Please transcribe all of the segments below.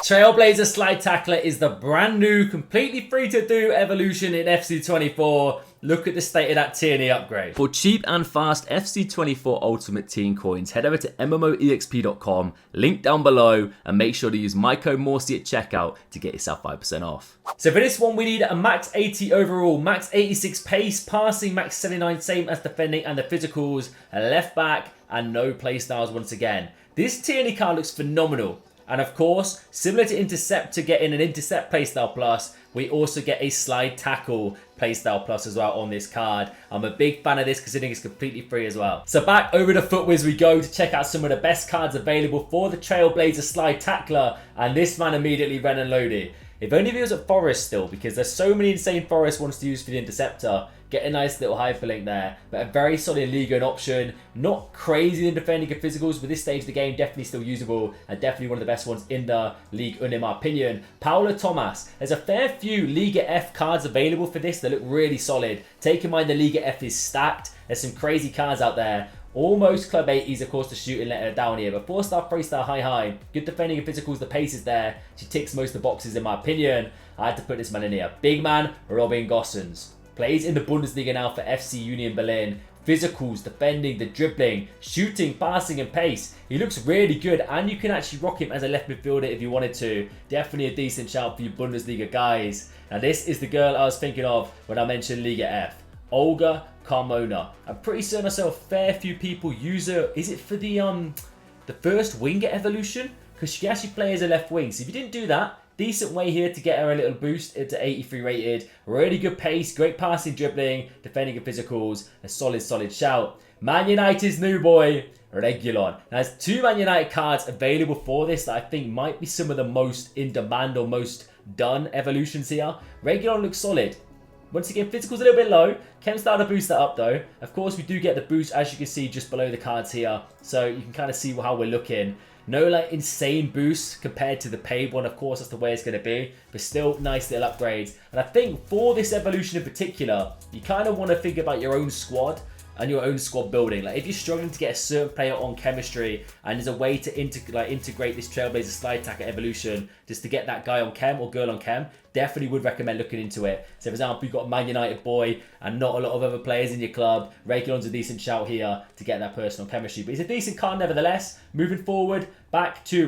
Trailblazer Slide Tackler is the brand new, completely free to do evolution in FC24. Look at the state of that tier upgrade. For cheap and fast FC24 Ultimate Team coins, head over to MMOEXP.com, link down below, and make sure to use my code Morsey at checkout to get yourself 5% off. So for this one, we need a max 80 overall, max 86 pace, passing, max 79, same as defending, and the physicals, a left back, and no playstyles once again. This tier card looks phenomenal. And of course, similar to Interceptor getting an Intercept playstyle plus, we also get a Slide Tackle playstyle plus as well on this card. I'm a big fan of this considering it's completely free as well. So back over to FUTWIZ we go to check out some of the best cards available for the Trailblazer Slide Tackler. And this man immediately ran and loaded. If only if he was at Forest still, because there's so many insane Forest wants to use for the Interceptor. Get a nice little hyperlink there, but a very solid Liga option. Not crazy in defending and physicals, but this stage of the game definitely still usable and definitely one of the best ones in the league in my opinion. Paulo Thomas. There's a fair few Liga F cards available for this that look really solid. Take in mind the Liga F is stacked. There's some crazy cards out there. Almost club 80s, of course, the shooting letter down here, but 4-star, 3-star, high. Good defending and physicals, the pace is there. She ticks most of the boxes in my opinion. I had to put this man in here. Big man, Robin Gosens. Plays in the Bundesliga now for FC Union Berlin. Physicals, defending, the dribbling, shooting, passing and pace. He looks really good and you can actually rock him as a left midfielder if you wanted to. Definitely a decent shout for you Bundesliga guys. Now this is the girl I was thinking of when I mentioned Liga F. Olga Carmona. I'm pretty certain I saw a fair few people use her. Is it for the first winger evolution? Because she can actually play as a left wing. So if you didn't do that, decent way here to get her a little boost into 83 rated. Really good pace, great passing, dribbling, defending and physicals. A solid shout. Man United's new boy, Reguilon. Now there's two Man United cards available for this that I think might be some of the most in demand or most done evolutions here. Reguilon looks solid. Once again, physical's a little bit low. Can start to boost that up though. Of course, we do get the boost as you can see just below the cards here. So you can kind of see how we're looking. No like insane boost compared to the paid one. Of course, that's the way it's going to be. But still nice little upgrades. And I think for this evolution in particular, you kind of want to think about your own squad and your own squad building. Like if you're struggling to get a certain player on chemistry and there's a way to integrate this Trailblazer Slide Tackle evolution just to get that guy on chem or girl on chem, definitely would recommend looking into it. So for example, you've got a Man United boy and not a lot of other players in your club. Reguilon's a decent shout here to get that personal chemistry. But it's a decent card nevertheless. Moving forward, back to,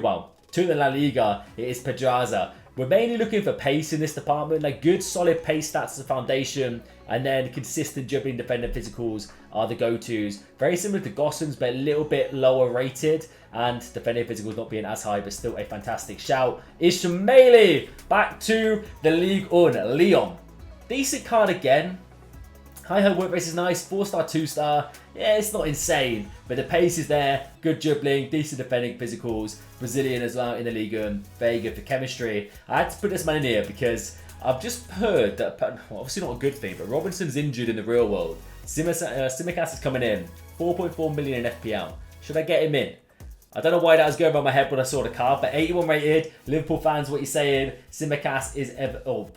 to the La Liga, it is Pedraza. We're mainly looking for pace in this department, like good solid pace stats as a foundation, and then consistent dribbling, defending, physicals are the go-tos. Very similar to Gosens, but a little bit lower rated, and defending physicals not being as high, but still a fantastic shout. Ishmaeli, back to the Ligue 1, Lyon. Decent card again. High work rate is nice, 4-star, 2-star. Yeah, it's not insane, but the pace is there. Good dribbling, decent defending, physicals. Brazilian as well in the league, very good for chemistry. I had to put this man in here because I've just heard that, well, obviously not a good thing, but Robinson's injured in the real world. Simicast is coming in, 4.4 million in FPL. Should I get him in? I don't know why that was going by my head when I saw the card, but 81 rated. Liverpool fans, what you're saying? Simicast is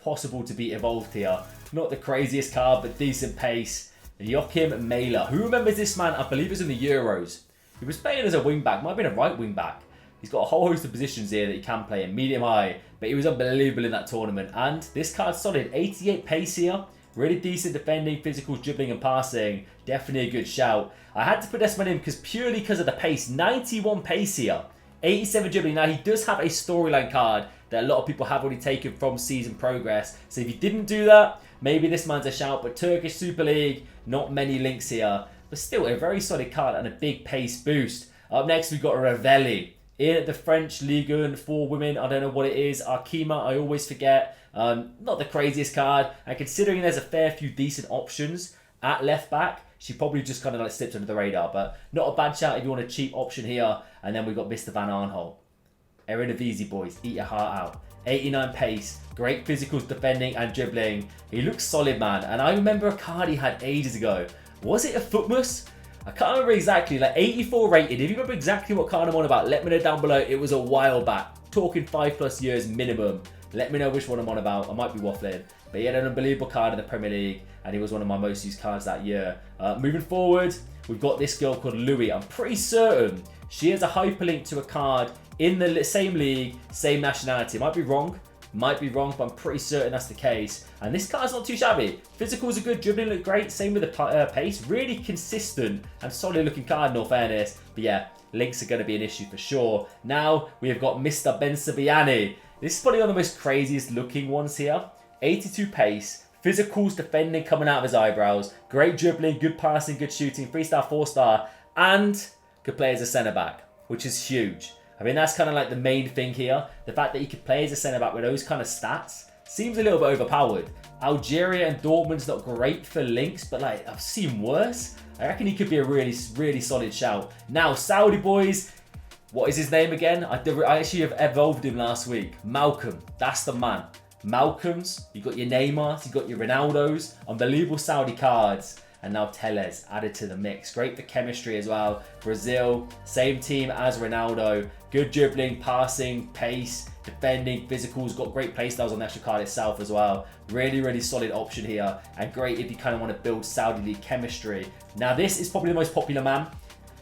possible to be evolved here. Not the craziest card, but decent pace. Joachim Mähler. Who remembers this man? I believe it was in the Euros. He was playing as a wing-back. Might have been a right wing-back. He's got a whole host of positions here that he can play in. Medium-high. But he was unbelievable in that tournament. And this card's solid. 88 pace here. Really decent defending, physicals, dribbling and passing. Definitely a good shout. I had to put this man in purely because of the pace. 91 pace here. 87 dribbling. Now, he does have a storyline card that a lot of people have already taken from season progress. So if you didn't do that, maybe this man's a shout. But Turkish Super League, not many links here. But still a very solid card and a big pace boost. Up next, we've got Ravelli. In the French Ligue 1 for women, I don't know what it is. Arkema, I always forget. Not the craziest card. And considering there's a fair few decent options at left back, she probably just kind of like slipped under the radar. But not a bad shout if you want a cheap option here. And then we've got Mr. Van Arnholt. Eredivisie boys, eat your heart out. 89 pace, great physicals, defending and dribbling. He looks solid, man. And I remember a card he had ages ago. Was it a FUTWIZ? I can't remember exactly, like 84 rated. If you remember exactly what card I'm on about, let me know down below. It was a while back, talking 5+ years minimum. Let me know which one I'm on about. I might be waffling. But he had an unbelievable card in the Premier League, and he was one of my most used cards that year. Moving forward, we've got this girl called Louis. I'm pretty certain she has a hyperlink to a card in the same league, same nationality. Might be wrong, but I'm pretty certain that's the case. And this card's not too shabby. Physicals are good, dribbling look great. Same with the pace. Really consistent and solid looking card in all fairness. But yeah, links are going to be an issue for sure. Now we have got Mr. Bensebaini. This is probably one of the most craziest looking ones here. 82 pace. Physicals, defending coming out of his eyebrows. Great dribbling, good passing, good shooting. 3-star, 4-star. And could play as a centre-back, which is huge. I mean, that's kind of like the main thing here. The fact that he could play as a centre-back with those kind of stats seems a little bit overpowered. Algeria and Dortmund's not great for links, but like, I've seen worse. I reckon he could be a really, really solid shout. Now, Saudi boys, what is his name again? I actually have evolved him last week. Malcolm, that's the man. Malcolms, you got your Neymars, you got your Ronaldos, unbelievable Saudi cards. And now Teles added to the mix. Great for chemistry as well. Brazil, same team as Ronaldo. Good dribbling, passing, pace, defending, physicals. Got great playstyles on the actual card itself as well. Really, really solid option here. And great if you kind of want to build Saudi League chemistry. Now this is probably the most popular man.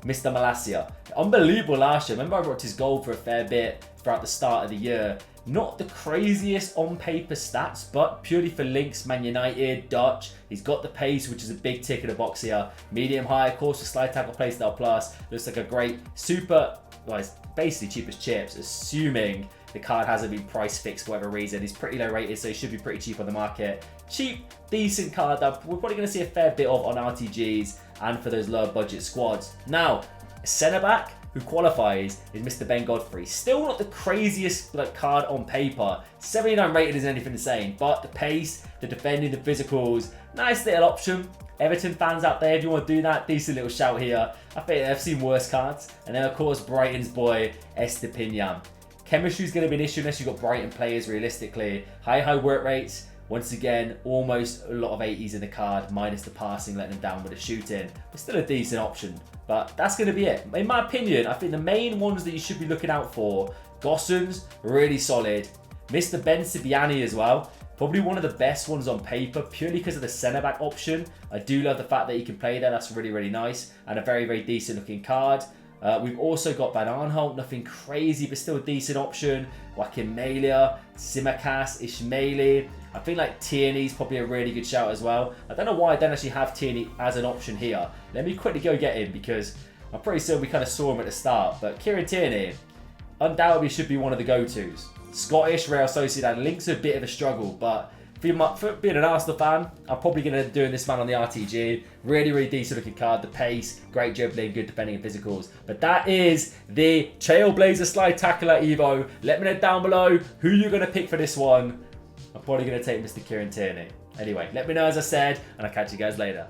Mr. Malacia. Unbelievable last year. Remember I brought his goal for a fair bit throughout the start of the year. Not the craziest on paper stats, but purely for links, Man United, Dutch. He's got the pace, which is a big tick in the box here. Medium high, of course, for slide tackle playstyle plus. Looks like a great super, well, it's basically cheap as chips, assuming the card hasn't been price fixed for whatever reason. He's pretty low rated, so he should be pretty cheap on the market. Cheap, decent card that we're probably going to see a fair bit of on RTGs and for those lower budget squads. Now, centre back who qualifies is Mr. Ben Godfrey. Still not the craziest card on paper. 79 rated isn't anything insane, but the pace, the defending, the physicals, nice little option. Everton fans out there, if you want to do that, decent little shout here. I think I've seen worse cards. And then of course Brighton's boy Estepinian. Chemistry is going to be an issue unless you've got Brighton players realistically. High work rates. Once again, almost a lot of 80s in the card, minus the passing, letting them down with the shooting. But still a decent option. But that's going to be it. In my opinion, I think the main ones that you should be looking out for, Gossens, really solid. Mr. Bensebaini as well. Probably one of the best ones on paper, purely because of the centre-back option. I do love the fact that he can play there. That's really, really nice. And a very, very decent looking card. We've also got Van Aanholt, nothing crazy, but still a decent option. Joaquin Melia, Simakas, Ismaili. I think like Tierney's probably a really good shout as well. I don't know why I don't actually have Tierney as an option here. Let me quickly go get him because I'm pretty certain we kind of saw him at the start. But Kieran Tierney undoubtedly should be one of the go-tos. Scottish, Real Sociedad, links a bit of a struggle, but for being an Arsenal fan, I'm probably going to be doing this man on the RTG. Really, really decent looking card. The pace, great dribbling, good defending and physicals. But that is the Trailblazer Slide Tackler Evo. Let me know down below who you're going to pick for this one. I'm probably going to take Mr. Kieran Tierney. Anyway, let me know as I said, and I'll catch you guys later.